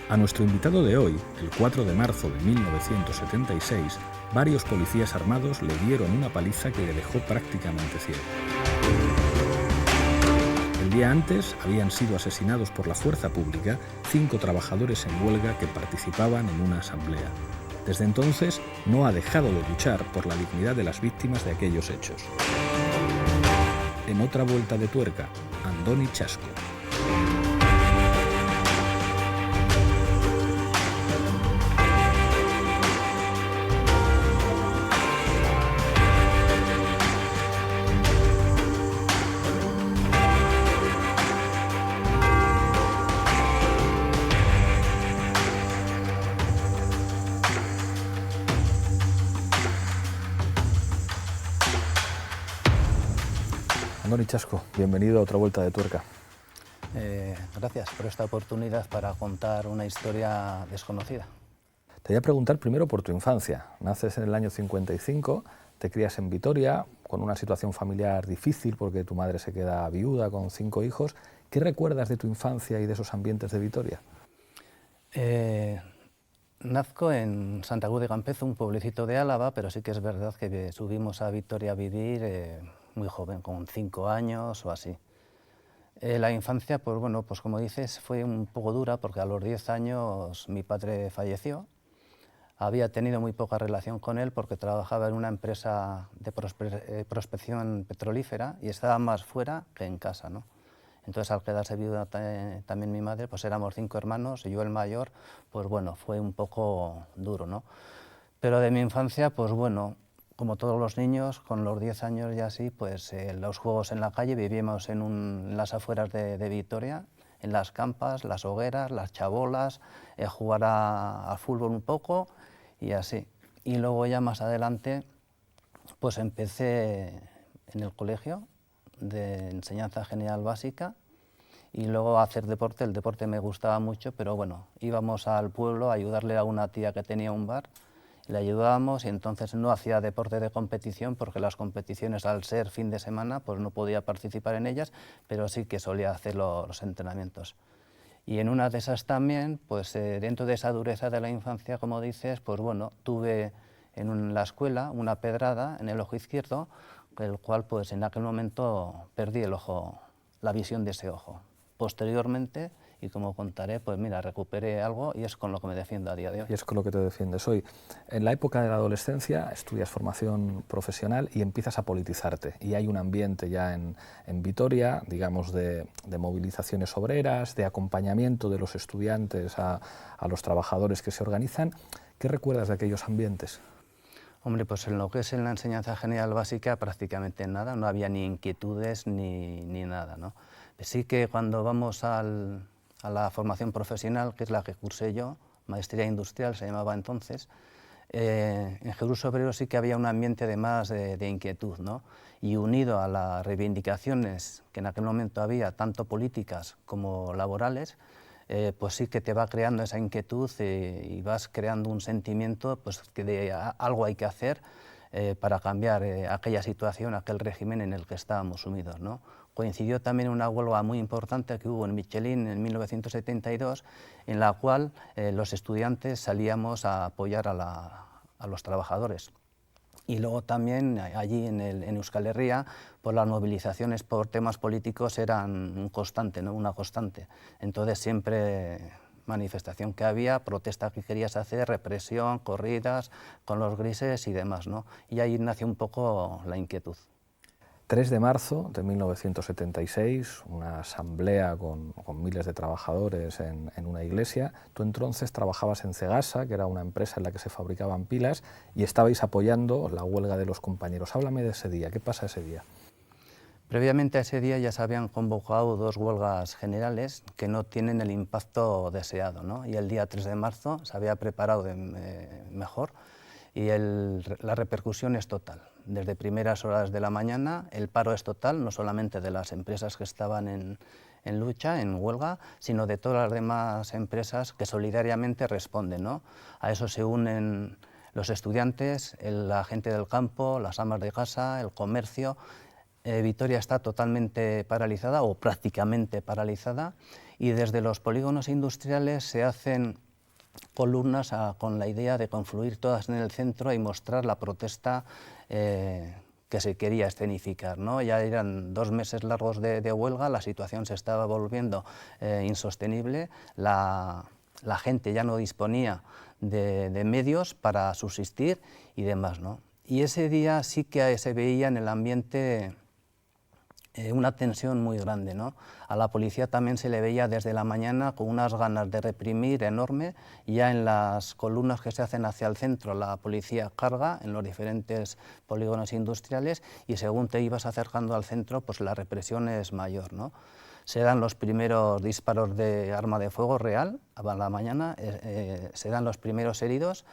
A nuestro invitado de hoy, el 4 de marzo de 1976, varios policías armados le dieron una paliza que le dejó prácticamente ciego. El día antes habían sido asesinados por la fuerza pública 5 trabajadores en huelga que participaban en una asamblea. Desde entonces no ha dejado de luchar por la dignidad de las víctimas de aquellos hechos. En otra vuelta de tuerca, Andoni Chasco. Andoni Chasco, bienvenido a otra vuelta de tuerca. Gracias por esta oportunidad para contar una historia desconocida. Te voy a preguntar primero por tu infancia. Naces en el año 55, te crías en Vitoria, con una situación familiar difícil porque tu madre se queda viuda con 5 hijos. ¿Qué recuerdas de tu infancia y de esos ambientes de Vitoria? Nazco en Santa Cruz de Campezo, un pueblecito de Álava, pero sí que es verdad que subimos a Vitoria a vivir muy joven, con 5 años o así. La infancia, pues bueno, pues como dices, fue un poco dura porque a los 10 años mi padre falleció. Había tenido muy poca relación con él porque trabajaba en una empresa de prospección petrolífera y estaba más fuera que en casa, ¿no? Entonces, al quedarse viuda también mi madre, pues éramos 5 hermanos y yo el mayor, pues bueno, fue un poco duro, ¿no? Pero de mi infancia, pues bueno, como todos los niños, con los 10 años y así, pues los juegos en la calle, vivíamos en las afueras de Vitoria, en las campas, las hogueras, las chabolas, jugar al fútbol un poco y así. Y luego ya más adelante, pues empecé en el colegio de enseñanza general básica y luego a hacer deporte. El deporte me gustaba mucho, pero bueno, íbamos al pueblo a ayudarle a una tía que tenía un bar, le ayudábamos y entonces no hacía deporte de competición porque las competiciones al ser fin de semana pues no podía participar en ellas, pero sí que solía hacer los entrenamientos. Y en una de esas también, pues dentro de esa dureza de la infancia, como dices, pues bueno, tuve en la escuela una pedrada en el ojo izquierdo, el cual pues en aquel momento perdí el ojo, la visión de ese ojo. Posteriormente, y como contaré, pues mira, recuperé algo y es con lo que me defiendo a día de hoy. Y es con lo que te defiendes hoy. En la época de la adolescencia estudias formación profesional y empiezas a politizarte. Y hay un ambiente ya en Vitoria, digamos, de movilizaciones obreras, de acompañamiento de los estudiantes a los trabajadores que se organizan. ¿Qué recuerdas de aquellos ambientes? Hombre, pues en lo que es en la enseñanza general básica prácticamente nada, no había ni inquietudes ni nada, ¿no? Sí que cuando vamos a la formación profesional, que es la que cursé yo, maestría industrial se llamaba entonces, en Jurus Obrero sí que había un ambiente de más de inquietud, ¿no? Y unido a las reivindicaciones que en aquel momento había, tanto políticas como laborales, pues sí que te va creando esa inquietud y vas creando un sentimiento pues, que de algo hay que hacer para cambiar aquella situación, aquel régimen en el que estábamos sumidos, ¿no? Coincidió también una huelga muy importante que hubo en Michelin en 1972, en la cual los estudiantes salíamos a apoyar a los trabajadores. Y luego también allí en Euskal Herria, pues las movilizaciones por temas políticos eran un constante, ¿no? Una constante. Entonces siempre manifestación que había, protesta que querías hacer, represión, corridas con los grises y demás, ¿no? Y ahí nació un poco la inquietud. 3 de marzo de 1976, una asamblea con miles de trabajadores en una iglesia. Tú entonces trabajabas en Cegasa, que era una empresa en la que se fabricaban pilas, y estabais apoyando la huelga de los compañeros. Háblame de ese día, ¿qué pasa ese día? Previamente a ese día ya se habían convocado 2 huelgas generales que no tienen el impacto deseado, ¿no? Y el día 3 de marzo se había preparado mejor y la repercusión es total. Desde primeras horas de la mañana el paro es total, no solamente de las empresas que estaban en lucha, en huelga, sino de todas las demás empresas que solidariamente responden, ¿no? A eso se unen los estudiantes, la gente del campo, las amas de casa, el comercio. Vitoria está totalmente paralizada o prácticamente paralizada, y desde los polígonos industriales se hacen columnas con la idea de confluir todas en el centro y mostrar la protesta que se quería escenificar, ¿no? Ya eran 2 meses largos de huelga, la situación se estaba volviendo insostenible, la gente ya no disponía de medios para subsistir y demás, ¿no? Y ese día sí que se veía en el ambiente una tensión muy grande, ¿no? A la policía también se le veía desde la mañana con unas ganas de reprimir enorme. Ya en las columnas que se hacen hacia el centro, la policía carga en los diferentes polígonos industriales, y según te ibas acercando al centro, pues la represión es mayor, ¿no? Se dan los primeros disparos de arma de fuego real a la mañana, se dan los primeros heridos.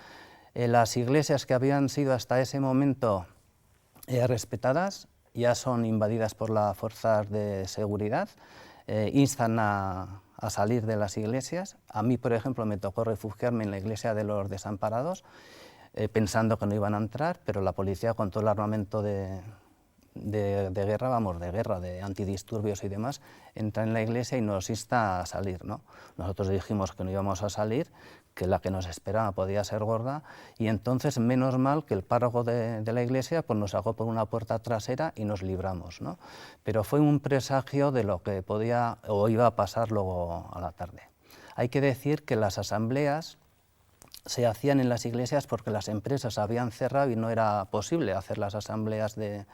Las iglesias que habían sido hasta ese momento respetadas ya son invadidas por las fuerzas de seguridad, instan a salir de las iglesias. A mí, por ejemplo, me tocó refugiarme en la iglesia de los Desamparados, pensando que no iban a entrar, pero la policía, con todo el armamento de guerra, vamos, de guerra, de antidisturbios y demás, entra en la iglesia y nos insta a salir, ¿no? Nosotros dijimos que no íbamos a salir, que la que nos esperaba podía ser gorda, y entonces menos mal que el párroco de la iglesia pues nos sacó por una puerta trasera y nos libramos, ¿no? Pero fue un presagio de lo que podía o iba a pasar luego a la tarde. Hay que decir que las asambleas se hacían en las iglesias porque las empresas habían cerrado y no era posible hacer las asambleas de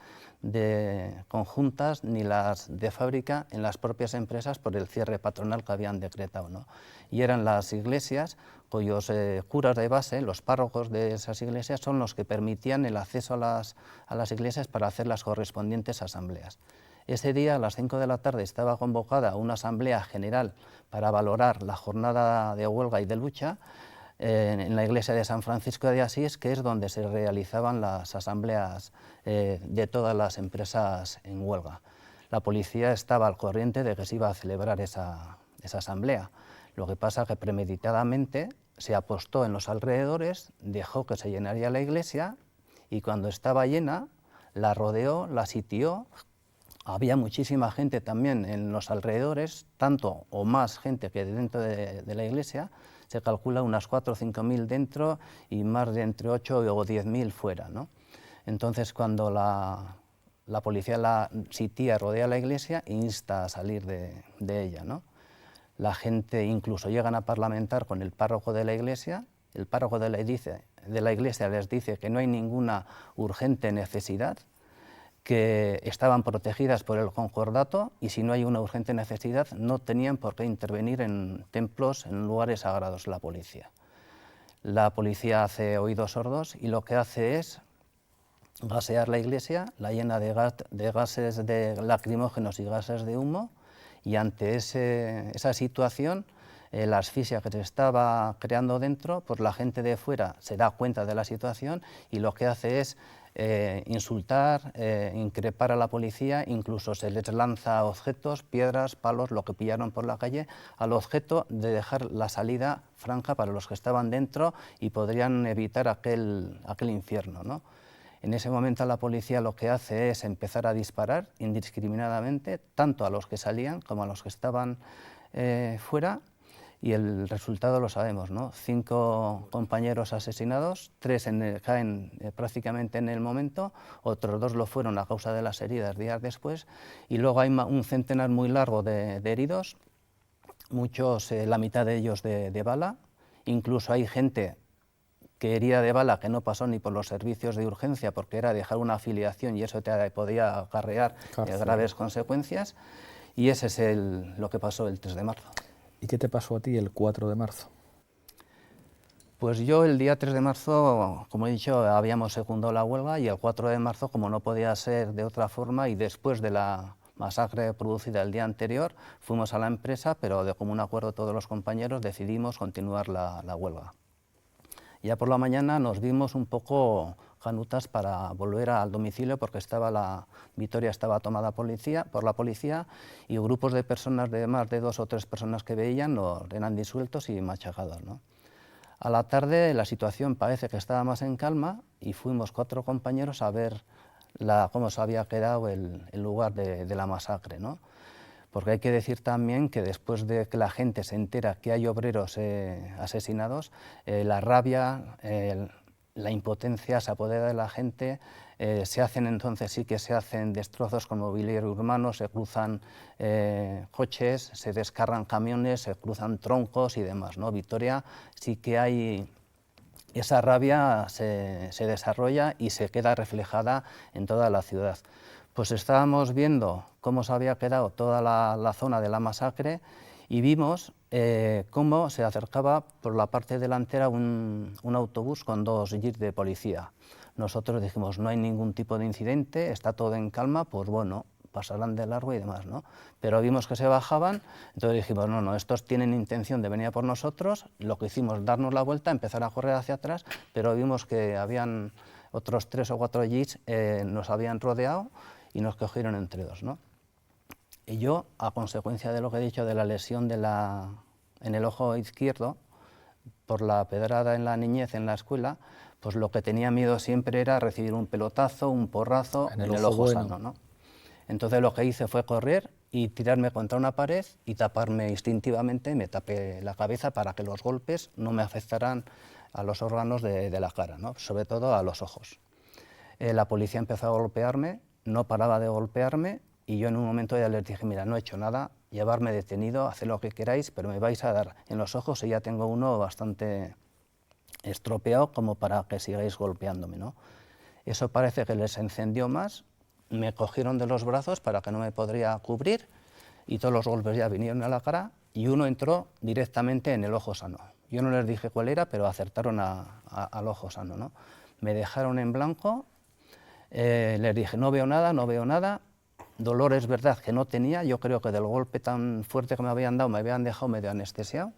conjuntas ni las de fábrica en las propias empresas por el cierre patronal que habían decretado, ¿no? Y eran las iglesias cuyos curas de base, los párrocos de esas iglesias, son los que permitían el acceso a las iglesias para hacer las correspondientes asambleas. Ese día, a las 5 de la tarde, estaba convocada una asamblea general para valorar la jornada de huelga y de lucha en la iglesia de San Francisco de Asís, que es donde se realizaban las asambleas de todas las empresas en huelga. La policía estaba al corriente de que se iba a celebrar esa asamblea. Lo que pasa es que premeditadamente se apostó en los alrededores, dejó que se llenaría la iglesia, y cuando estaba llena la rodeó, la sitió. Había muchísima gente también en los alrededores, tanto o más gente que dentro de la iglesia. Se calcula unas 4 o 5 mil dentro y más de entre 8 o 10 mil fuera, ¿no? Entonces, cuando la policía la sitía, rodea la iglesia, insta a salir de ella, ¿no? La gente incluso llegan a parlamentar con el párroco de la iglesia. El párroco de la iglesia les dice que no hay ninguna urgente necesidad, que estaban protegidas por el concordato, y si no hay una urgente necesidad no tenían por qué intervenir en templos, en lugares sagrados, la policía. La policía hace oídos sordos y lo que hace es gasear la iglesia, la llena de gases lacrimógenos y gases de humo, y ante esa situación, la asfixia que se estaba creando dentro, pues la gente de fuera se da cuenta de la situación y lo que hace es insultar, increpar a la policía, incluso se les lanza objetos, piedras, palos, lo que pillaron por la calle, al objeto de dejar la salida franca para los que estaban dentro y podrían evitar aquel infierno, ¿no? En ese momento la policía lo que hace es empezar a disparar indiscriminadamente, tanto a los que salían como a los que estaban fuera, y el resultado lo sabemos, ¿no? 5 compañeros asesinados, 3 caen prácticamente en el momento, otros 2 lo fueron a causa de las heridas días después, y luego hay un centenar muy largo de heridos, muchos, la mitad de ellos de bala. Incluso hay gente que herida de bala que no pasó ni por los servicios de urgencia porque era dejar una afiliación y eso te podía acarrear graves consecuencias, y ese es lo que pasó el 3 de marzo. ¿Y qué te pasó a ti el 4 de marzo? Pues yo el día 3 de marzo, como he dicho, habíamos secundado la huelga, y el 4 de marzo, como no podía ser de otra forma, y después de la masacre producida el día anterior, fuimos a la empresa, pero de común acuerdo todos los compañeros decidimos continuar la huelga. Ya por la mañana nos vimos un poco canutas para volver al domicilio porque Vitoria estaba tomada por la policía, y grupos de personas, de más de 2 o 3 personas que veían, eran disueltos y machacados, ¿no? A la tarde la situación parece que estaba más en calma y fuimos 4 compañeros a ver cómo se había quedado el lugar de la masacre, ¿no? Porque hay que decir también que después de que la gente se entera que hay obreros asesinados, la rabia, la impotencia se apodera de la gente, entonces sí que se hacen destrozos con mobiliario urbano, se cruzan coches, se descargan camiones, se cruzan troncos y demás, ¿no? Vitoria sí que hay... Esa rabia se desarrolla y se queda reflejada en toda la ciudad. Pues estábamos viendo cómo se había quedado toda la zona de la masacre y vimos cómo se acercaba por la parte delantera un autobús con 2 jeeps de policía. Nosotros dijimos, no hay ningún tipo de incidente, está todo en calma, pues bueno, pasarán de largo y demás, ¿no? Pero vimos que se bajaban, entonces dijimos, no, no, estos tienen intención de venir a por nosotros, lo que hicimos, darnos la vuelta, empezar a correr hacia atrás, pero vimos que habían otros 3 o 4 jeeps, nos habían rodeado y nos cogieron entre 2, ¿no? Y yo, a consecuencia de lo que he dicho de la lesión en el ojo izquierdo, por la pedrada en la niñez en la escuela, pues lo que tenía miedo siempre era recibir un pelotazo, un porrazo en el ojo sano, ¿no? Entonces lo que hice fue correr y tirarme contra una pared y taparme instintivamente, me tapé la cabeza para que los golpes no me afectaran a los órganos de la cara, ¿no? Sobre todo a los ojos. La policía empezó a golpearme, no paraba de golpearme y yo en un momento ya les dije, mira, no he hecho nada, llevarme detenido, haced lo que queráis, pero me vais a dar en los ojos y ya tengo uno bastante estropeado como para que sigáis golpeándome, ¿no? Eso parece que les encendió más, me cogieron de los brazos para que no me podría cubrir y todos los golpes ya vinieron a la cara y uno entró directamente en el ojo sano. Yo no les dije cuál era, pero acertaron al ojo sano, ¿no? Me dejaron en blanco, les dije no veo nada, no veo nada, dolor es verdad que no tenía, yo creo que del golpe tan fuerte que me habían dado me habían dejado medio anestesiado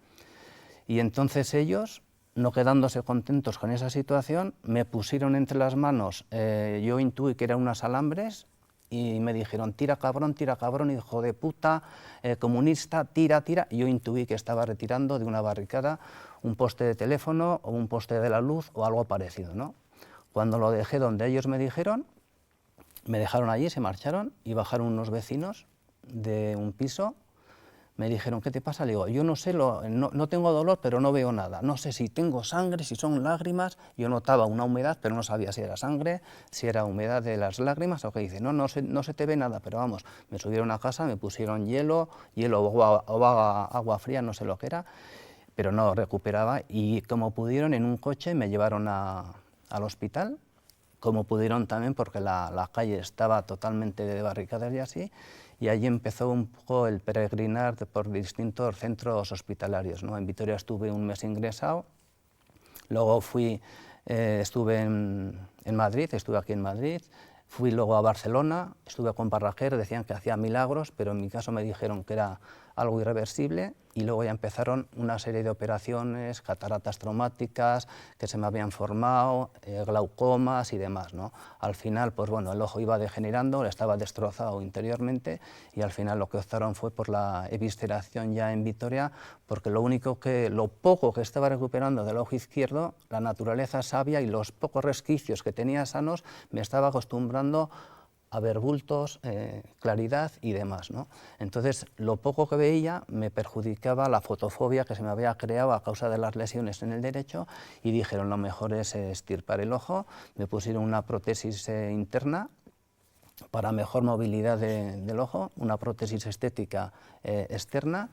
y entonces ellos, no quedándose contentos con esa situación, me pusieron entre las manos, yo intuí que eran unos alambres y me dijeron tira cabrón, hijo de puta, comunista, tira, tira. Y yo intuí que estaba retirando de una barricada un poste de teléfono o un poste de la luz o algo parecido, ¿no? Cuando lo dejé donde ellos me dijeron, me dejaron allí, se marcharon y bajaron unos vecinos de un piso. Me dijeron, ¿qué te pasa? Le digo, yo no sé, no tengo dolor, pero no veo nada. No sé si tengo sangre, si son lágrimas. Yo notaba una humedad, pero no sabía si era sangre, si era humedad de las lágrimas o qué. Dice, no se te ve nada, pero vamos, me subieron a casa, me pusieron hielo o agua fría, no sé lo que era, pero no recuperaba. Y como pudieron, en un coche me llevaron al hospital, como pudieron también, porque la calle estaba totalmente de barricadas y así, y allí empezó un poco el peregrinar por distintos centros hospitalarios, ¿no? En Vitoria estuve un mes ingresado, luego estuve en Madrid, estuve aquí en Madrid, fui luego a Barcelona, estuve con Barraquer, decían que hacía milagros, pero en mi caso me dijeron que era algo irreversible y luego ya empezaron una serie de operaciones, cataratas traumáticas que se me habían formado, glaucomas y demás, ¿no? Al final, pues bueno, el ojo iba degenerando, estaba destrozado interiormente y al final lo que optaron fue por la evisceración ya en Vitoria, porque lo poco que estaba recuperando del ojo izquierdo, la naturaleza sabia y los pocos resquicios que tenía sanos, me estaba acostumbrando a ver bultos, claridad y demás, ¿no? Entonces, lo poco que veía me perjudicaba la fotofobia que se me había creado a causa de las lesiones en el derecho y dijeron, lo mejor es extirpar el ojo, me pusieron una prótesis interna para mejor movilidad del ojo, una prótesis estética externa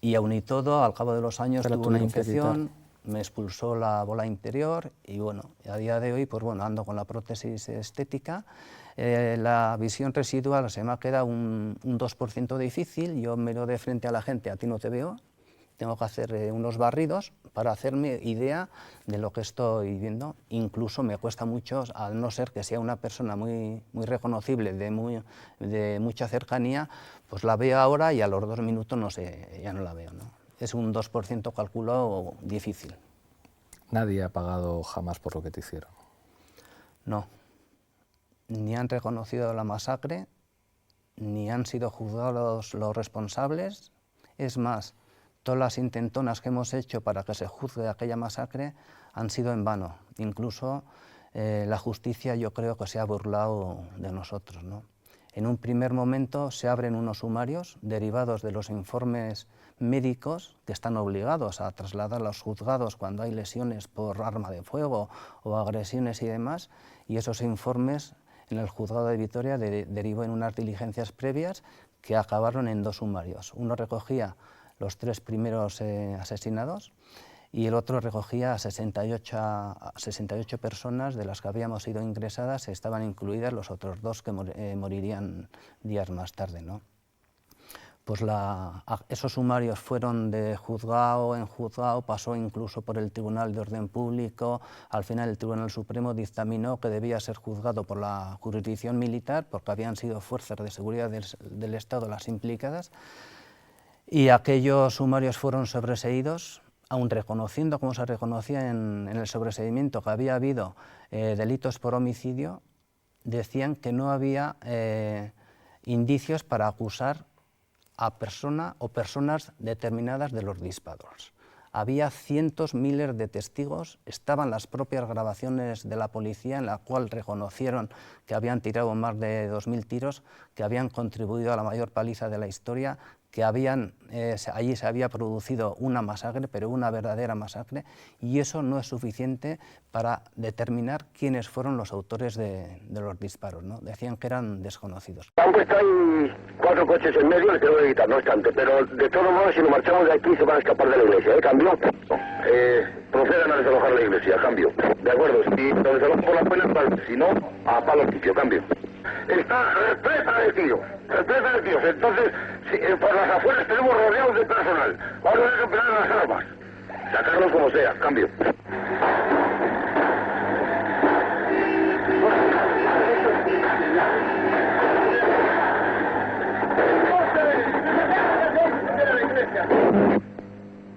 y aun y todo, al cabo de los años tuve una infección, me expulsó la bola interior y bueno, a día de hoy pues bueno, ando con la prótesis estética. La visión residual se me ha quedado un 2% difícil, yo miro de frente a la gente, a ti no te veo, tengo que hacer unos barridos para hacerme idea de lo que estoy viendo. Incluso me cuesta mucho, al no ser que sea una persona muy reconocible, de mucha cercanía, pues la veo ahora y a los 2 minutos no sé, ya no la veo, ¿no? Es un 2% calculo difícil. Nadie ha pagado jamás por lo que te hicieron. No, ni han reconocido la masacre, ni han sido juzgados los responsables. Es más, todas las intentonas que hemos hecho para que se juzgue aquella masacre han sido en vano. Incluso la justicia yo creo que se ha burlado de nosotros, ¿no? En un primer momento se abren unos sumarios derivados de los informes médicos que están obligados a trasladar a los juzgados cuando hay lesiones por arma de fuego o agresiones y demás, y esos informes en el juzgado de Vitoria derivó en unas diligencias previas que acabaron en 2 sumarios. Uno recogía los 3 primeros asesinados y el otro recogía a 68 personas, de las que habíamos sido ingresadas, estaban incluidas los otros 2 que morirían días más tarde, ¿no? Pues esos sumarios fueron de juzgado en juzgado, pasó incluso por el Tribunal de Orden Público. Al final el Tribunal Supremo dictaminó que debía ser juzgado por la jurisdicción militar, porque habían sido fuerzas de seguridad del Estado las implicadas, y aquellos sumarios fueron sobreseídos, aun reconociendo, como se reconocía en el sobreseimiento, que había habido delitos por homicidio, decían que no había indicios para acusar a persona o personas determinadas de los disparos. Había cientos, miles de testigos, estaban las propias grabaciones de la policía en la cual reconocieron que habían tirado más de 2000 tiros, que habían contribuido a la mayor paliza de la historia, que allí se había producido una masacre, pero una verdadera masacre, y eso no es suficiente para determinar quiénes fueron los autores de los disparos, ¿no? Decían que eran desconocidos. Aunque están 4 coches en medio, les tengo que quitar, no obstante, pero de todos modos, si nos marchamos de aquí, se van a escapar de la iglesia, ¿cambio? Procedan a desalojar la iglesia, cambio. De acuerdo, si lo desalojan por la pena, si no, a palo limpio, cambio. Está repleta de tiros, entonces, por las afueras tenemos rodeados de personal. Vamos a recuperar las armas. Sacarlos como sea, cambio.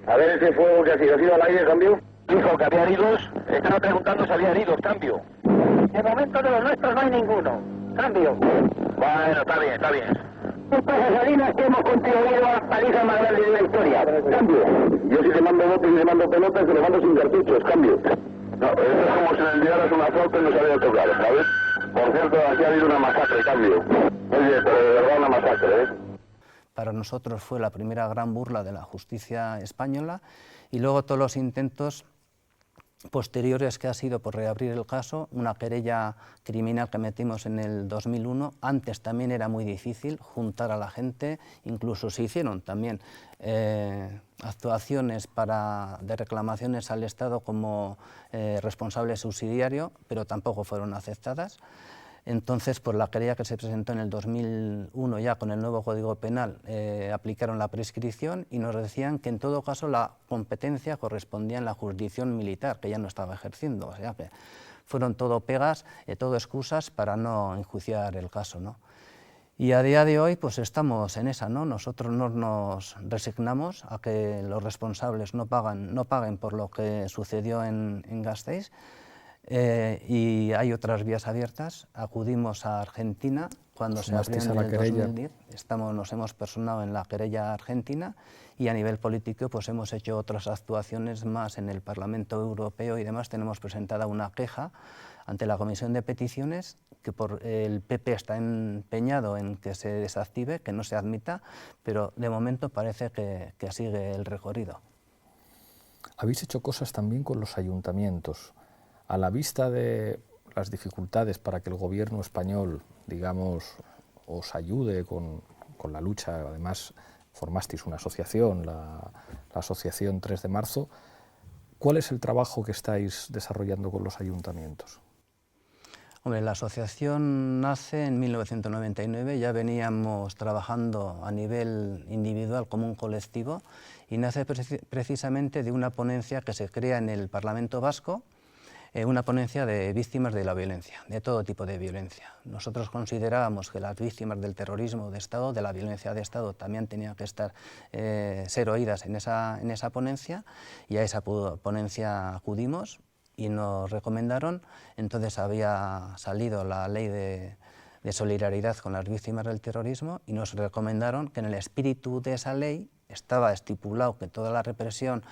A ver ese fuego que ha sido al aire, cambio. Dijo que había heridos, estaba preguntando si había heridos, cambio. De momento de los nuestros no hay ninguno, cambio. Bueno, está bien, está bien. Estas salinas que hemos contribuido a la paliza más grande de la historia, cambio. Yo si le mando botes y le mando pelotas, se lo mando sin cartuchos, cambio. No, eso es como si le enviaras una flauta y no se había tocado, ¿sabes? Por cierto, aquí ha habido una masacre, cambio. Oye, pero de verdad una masacre, ¿eh? Para nosotros fue la primera gran burla de la justicia española, y luego todos los intentos posteriores que ha sido por reabrir el caso, una querella criminal que metimos en el 2001. Antes también era muy difícil juntar a la gente, incluso se hicieron también actuaciones de reclamaciones al Estado como responsable subsidiario, pero tampoco fueron aceptadas. Entonces, por la querella que se presentó en el 2001, ya con el nuevo Código Penal, aplicaron la prescripción y nos decían que en todo caso la competencia correspondía en la jurisdicción militar, que ya no estaba ejerciendo. O sea que fueron todo pegas, todo excusas para no enjuiciar el caso, ¿no? Y a día de hoy pues estamos en esa, ¿no? Nosotros no nos resignamos a que los responsables no paguen por lo que sucedió en Gasteiz. Y hay otras vías abiertas. Acudimos a Argentina cuando se abrió en el 2010. Nos hemos personado en la querella argentina, y a nivel político pues hemos hecho otras actuaciones más en el Parlamento Europeo y demás. Tenemos presentada una queja ante la Comisión de Peticiones, que el PP está empeñado en que se desactive, que no se admita, pero de momento parece que sigue el recorrido. Habéis hecho cosas también con los ayuntamientos. A la vista de las dificultades para que el gobierno español, digamos, os ayude con la lucha, además formasteis una asociación, la Asociación 3 de Marzo, ¿cuál es el trabajo que estáis desarrollando con los ayuntamientos? Hombre, la asociación nace en 1999, ya veníamos trabajando a nivel individual como un colectivo, y nace precisamente de una ponencia que se crea en el Parlamento Vasco, una ponencia de víctimas de la violencia, de todo tipo de violencia. Nosotros considerábamos que las víctimas del terrorismo de Estado, de la violencia de Estado, también tenían que ser oídas en esa ponencia, y a esa ponencia acudimos y nos recomendaron. Entonces había salido la ley de solidaridad con las víctimas del terrorismo, y nos recomendaron que en el espíritu de esa ley estaba estipulado que toda la represión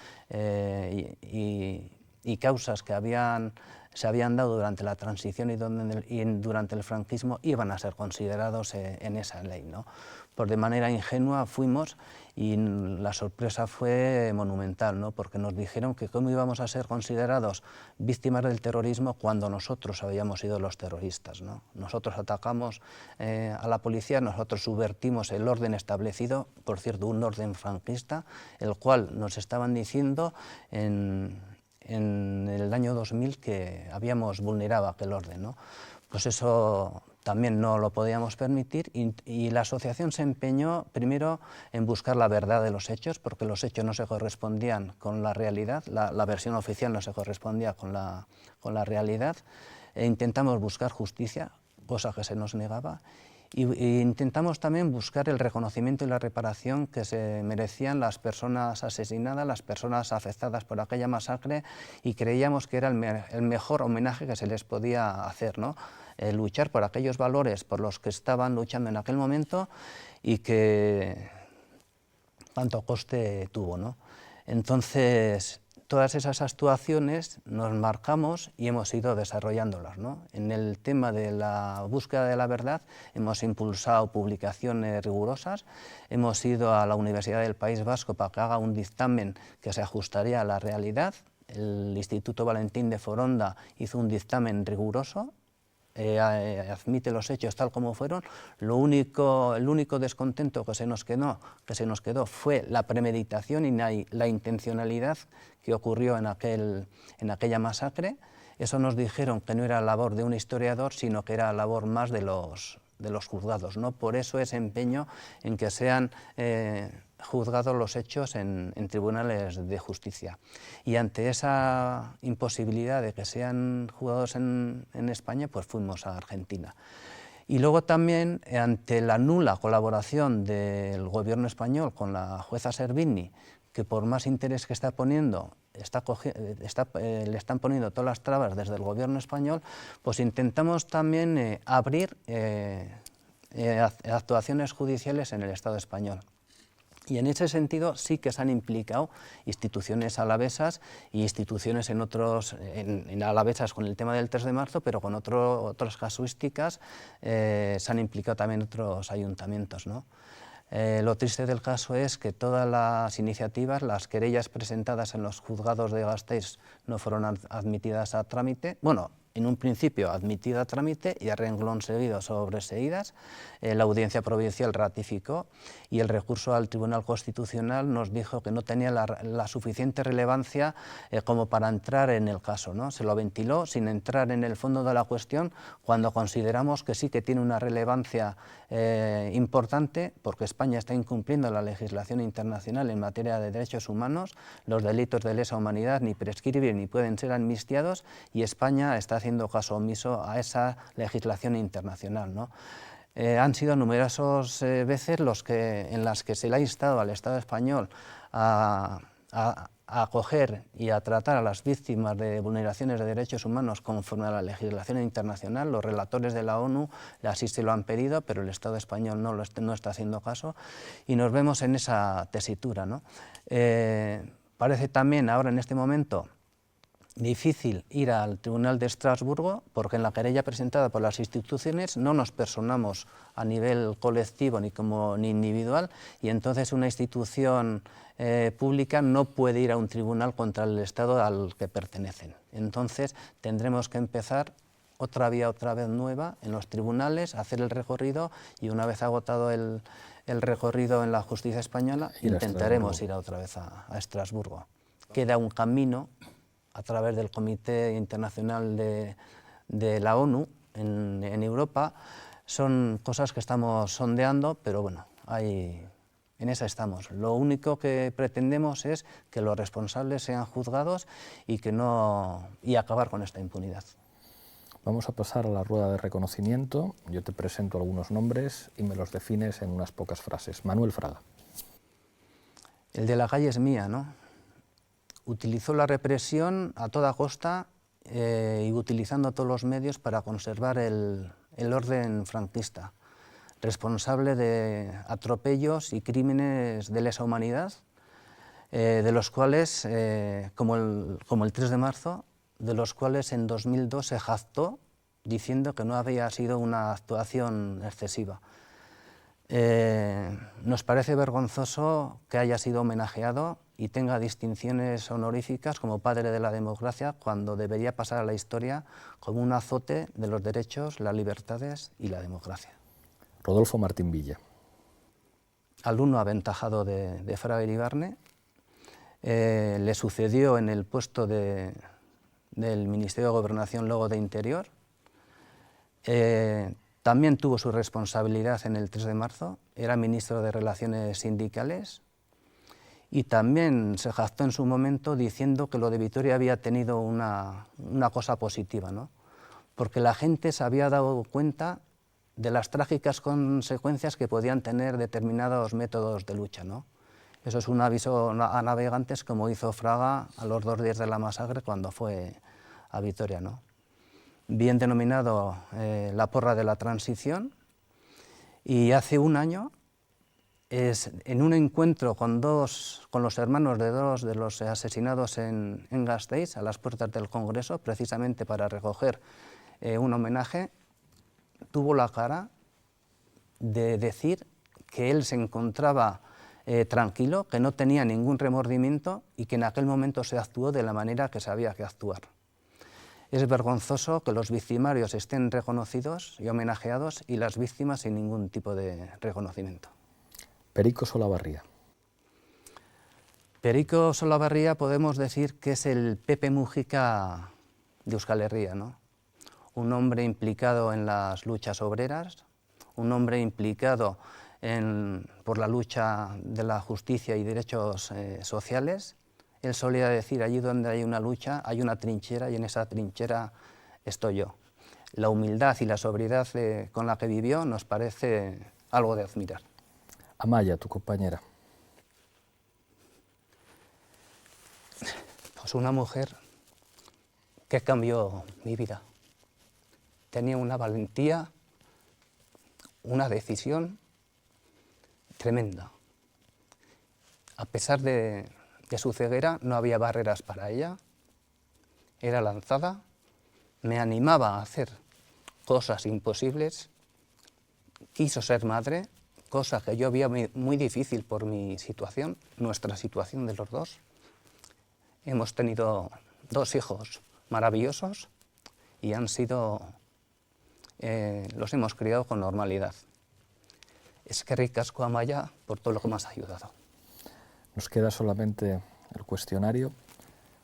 y causas que habían se habían dado durante la transición y durante el franquismo iban a ser considerados en esa ley, ¿no? Pues de manera ingenua fuimos y la sorpresa fue monumental, ¿no? Porque nos dijeron que cómo íbamos a ser considerados víctimas del terrorismo cuando nosotros habíamos sido los terroristas, ¿no? Nosotros atacamos a la policía, nosotros subvertimos el orden establecido, por cierto, un orden franquista, el cual nos estaban diciendo en el año 2000 que habíamos vulnerado aquel orden, ¿no? Pues eso también no lo podíamos permitir y la asociación se empeñó primero en buscar la verdad de los hechos, porque los hechos no se correspondían con la realidad, la versión oficial no se correspondía con la realidad, e intentamos buscar justicia, cosa que se nos negaba, y intentamos también buscar el reconocimiento y la reparación que se merecían las personas asesinadas, las personas afectadas por aquella masacre, y creíamos que era el mejor homenaje que se les podía hacer, ¿no? Luchar por aquellos valores por los que estaban luchando en aquel momento y que tanto coste tuvo, ¿no? Entonces, todas esas actuaciones nos marcamos y hemos ido desarrollándolas, ¿no? En el tema de la búsqueda de la verdad hemos impulsado publicaciones rigurosas, hemos ido a la Universidad del País Vasco para que haga un dictamen que se ajustaría a la realidad. El Instituto Valentín de Foronda hizo un dictamen riguroso, admite los hechos tal como fueron. El único descontento que se nos quedó fue la premeditación y la intencionalidad que ocurrió en aquella masacre. Eso nos dijeron que no era labor de un historiador, sino que era labor más de los juzgados, ¿no? Por eso ese empeño en que sean juzgados los hechos en tribunales de justicia. Y ante esa imposibilidad de que sean juzgados en España, pues fuimos a Argentina. Y luego también, ante la nula colaboración del gobierno español con la jueza Servini, que por más interés que está poniendo, le están poniendo todas las trabas desde el gobierno español, pues intentamos también abrir actuaciones judiciales en el Estado español. Y en ese sentido sí que se han implicado instituciones alavesas y instituciones en alavesas con el tema del 3 de marzo, pero con otras casuísticas se han implicado también otros ayuntamientos, ¿no? Lo triste del caso es que todas las iniciativas, las querellas presentadas en los juzgados de Gasteiz no fueron admitidas a trámite. Bueno, en un principio admitida a trámite y a renglón seguido sobreseídas. La Audiencia Provincial ratificó y el recurso al Tribunal Constitucional nos dijo que no tenía la suficiente relevancia como para entrar en el caso, ¿no? Se lo ventiló sin entrar en el fondo de la cuestión, cuando consideramos que sí que tiene una relevancia importante, porque España está incumpliendo la legislación internacional en materia de derechos humanos. Los delitos de lesa humanidad ni prescriben ni pueden ser amnistiados, y España está haciendo caso omiso a esa legislación internacional, ¿no? Han sido numerosas veces en las que se le ha instado al Estado español a acoger y a tratar a las víctimas de vulneraciones de derechos humanos conforme a la legislación internacional. Los relatores de la ONU así se lo han pedido, pero el Estado español no está haciendo caso, y nos vemos en esa tesitura, ¿no? Parece también ahora en este momento difícil ir al Tribunal de Estrasburgo, porque en la querella presentada por las instituciones no nos personamos a nivel colectivo ni individual, y entonces una institución pública no puede ir a un tribunal contra el Estado al que pertenecen. Entonces tendremos que empezar otra vez nueva en los tribunales, hacer el recorrido, y una vez agotado el recorrido en la justicia española, intentaremos ir otra vez a Estrasburgo. Queda un camino a través del Comité Internacional de la ONU en Europa. Son cosas que estamos sondeando, pero bueno, en esa estamos. Lo único que pretendemos es que los responsables sean juzgados y acabar con esta impunidad. Vamos a pasar a la rueda de reconocimiento. Yo te presento algunos nombres y me los defines en unas pocas frases. Manuel Fraga. El de la calle es mía, ¿no? Utilizó la represión a toda costa y utilizando todos los medios para conservar el orden franquista, responsable de atropellos y crímenes de lesa humanidad, de los cuales, como el 3 de marzo, de los cuales en 2002 se jactó diciendo que no había sido una actuación excesiva. Nos parece vergonzoso que haya sido homenajeado y tenga distinciones honoríficas como padre de la democracia, cuando debería pasar a la historia como un azote de los derechos, las libertades y la democracia. Rodolfo Martín Villa. Alumno aventajado de Fra Iribarne, le sucedió en el puesto del Ministerio de Gobernación, luego de Interior. También tuvo su responsabilidad en el 3 de marzo, era ministro de Relaciones Sindicales y también se jactó en su momento diciendo que lo de Vitoria había tenido una cosa positiva, ¿no? Porque la gente se había dado cuenta de las trágicas consecuencias que podían tener determinados métodos de lucha, ¿no? Eso es un aviso a navegantes, como hizo Fraga a los 2 días de la masacre cuando fue a Vitoria, ¿no? Bien denominado la porra de la transición, y hace un año, en un encuentro con los hermanos de 2 de los asesinados en Gasteiz, a las puertas del Congreso, precisamente para recoger un homenaje, tuvo la cara de decir que él se encontraba tranquilo, que no tenía ningún remordimiento y que en aquel momento se actuó de la manera que se había que actuar. Es vergonzoso que los victimarios estén reconocidos y homenajeados y las víctimas sin ningún tipo de reconocimiento. Perico Solabarría. Perico Solabarría podemos decir que es el Pepe Mújica de Euskal Herria, ¿no? Un hombre implicado en las luchas obreras, un hombre implicado por la lucha de la justicia y derechos sociales. Él solía decir, allí donde hay una lucha hay una trinchera y en esa trinchera estoy yo. La humildad y la sobriedad con la que vivió nos parece algo de admirar. Amaya, tu compañera. Pues una mujer que cambió mi vida. Tenía una valentía, una decisión tremenda. A pesar de su ceguera, no había barreras para ella. Era lanzada, me animaba a hacer cosas imposibles. Quiso ser madre, cosa que yo veía muy difícil por mi situación, nuestra situación de los dos. Hemos tenido 2 hijos maravillosos y los hemos criado con normalidad. Eskerrik asko, Amaya, por todo lo que me has ayudado. Nos queda solamente el cuestionario.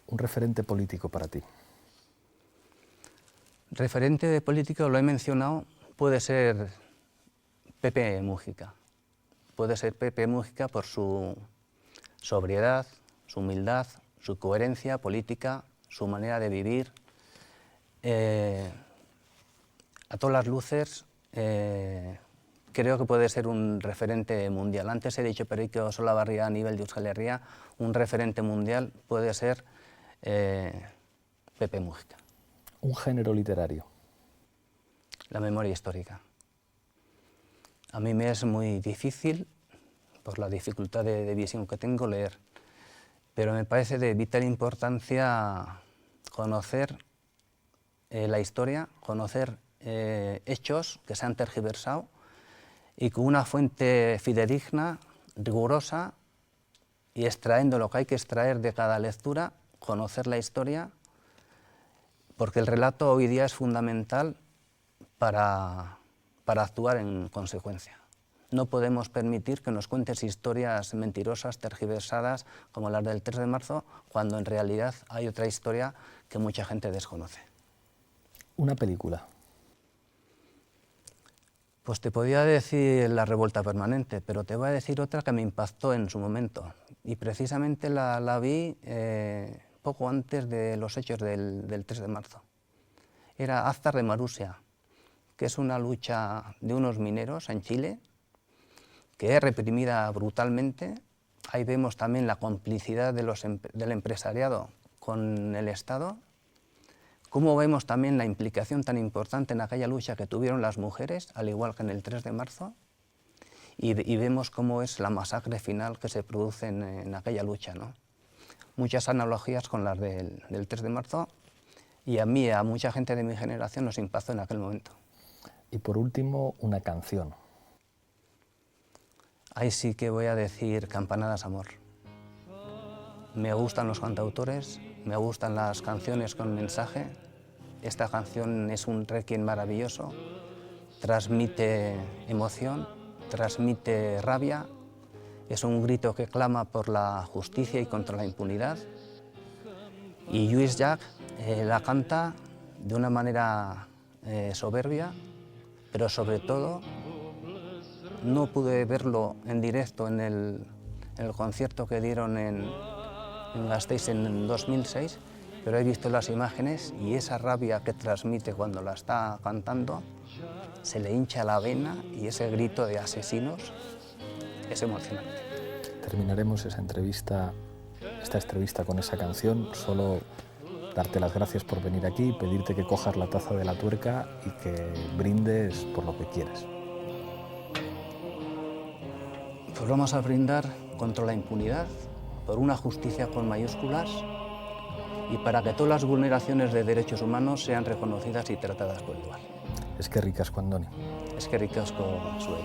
Un referente político para ti. Referente de político, lo he mencionado, puede ser Pepe Mújica. Puede ser Pepe Mújica por su sobriedad, su humildad, su coherencia política, su manera de vivir. A todas las luces, creo que puede ser un referente mundial. Antes he dicho Perico Solabarría a nivel de Euskal Herria, un referente mundial puede ser Pepe Mújica. Un género literario. La memoria histórica. A mí me es muy difícil, por la dificultad de visión que tengo, leer, pero me parece de vital importancia conocer la historia, conocer hechos que se han tergiversado y con una fuente fidedigna, rigurosa, y extrayendo lo que hay que extraer de cada lectura, conocer la historia, porque el relato hoy día es fundamental para actuar en consecuencia. No podemos permitir que nos cuentes historias mentirosas, tergiversadas, como las del 3 de marzo, cuando en realidad hay otra historia que mucha gente desconoce. Una película. Pues te podía decir La revuelta permanente, pero te voy a decir otra que me impactó en su momento. Y precisamente la vi poco antes de los hechos del 3 de marzo. Era Aztar de Marusia, que es una lucha de unos mineros en Chile, que es reprimida brutalmente. Ahí vemos también la complicidad del empresariado con el Estado. Cómo vemos también la implicación tan importante en aquella lucha que tuvieron las mujeres, al igual que en el 3 de marzo, y vemos cómo es la masacre final que se produce en aquella lucha, ¿no? Muchas analogías con las del 3 de marzo, y a mí y a mucha gente de mi generación nos impactó en aquel momento. Y por último, una canción. Ahí sí que voy a decir Campanadas Amor. Me gustan los cantautores, me gustan las canciones con mensaje. Esta canción es un requiem maravilloso, transmite emoción, transmite rabia, es un grito que clama por la justicia y contra la impunidad. Y Lluís Llach la canta de una manera soberbia, pero sobre todo no pude verlo en directo en el concierto que dieron en Gasteiz en 2006, pero he visto las imágenes y esa rabia que transmite cuando la está cantando, se le hincha la vena y ese grito de asesinos es emocionante. Terminaremos esta entrevista con esa canción. Solo darte las gracias por venir aquí, pedirte que cojas la taza de la tuerca y que brindes por lo que quieras. Pues vamos a brindar contra la impunidad, por una justicia con mayúsculas y para que todas las vulneraciones de derechos humanos sean reconocidas y tratadas por igual. Eskerrik asko, Andoni. Eskerrik asko zuei.